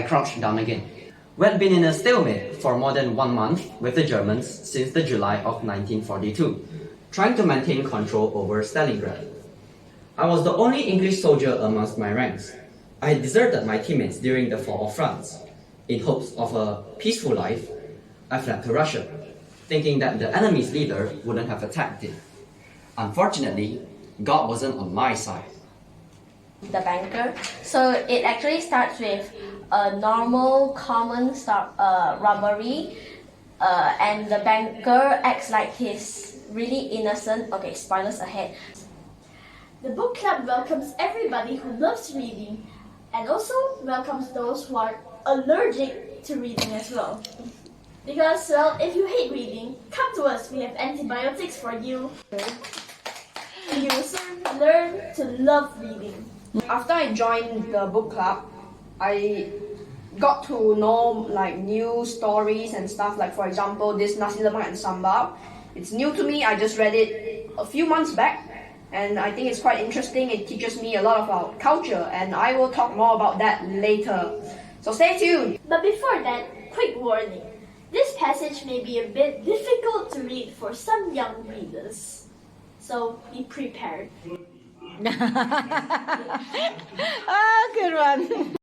crouched down again. We had been in a stalemate for more than 1 month with the Germans since the July of 1942, trying to maintain control over Stalingrad. I was the only English soldier amongst my ranks. I had deserted my teammates during the fall of France. In hopes of a peaceful life, I fled to Russia, thinking that the enemy's leader wouldn't have attacked it. Unfortunately, God wasn't on my side. The banker. So it actually starts with a normal, common robbery, and the banker acts like he's really innocent. Okay, spoilers ahead. The book club welcomes everybody who loves reading and also welcomes those who are allergic to reading as well. Because, well, if you hate reading, come to us, we have antibiotics for you. You will soon learn to love reading. After I joined the book club, I got to know like new stories and stuff, like for example this nasi lemak and sambal. It's new to me, I just read it a few months back and I think it's quite interesting. It teaches me a lot about culture and I will talk more about that later. So stay tuned! But before that, quick warning. This passage may be a bit difficult to read for some young readers. So be prepared. Ah, good one.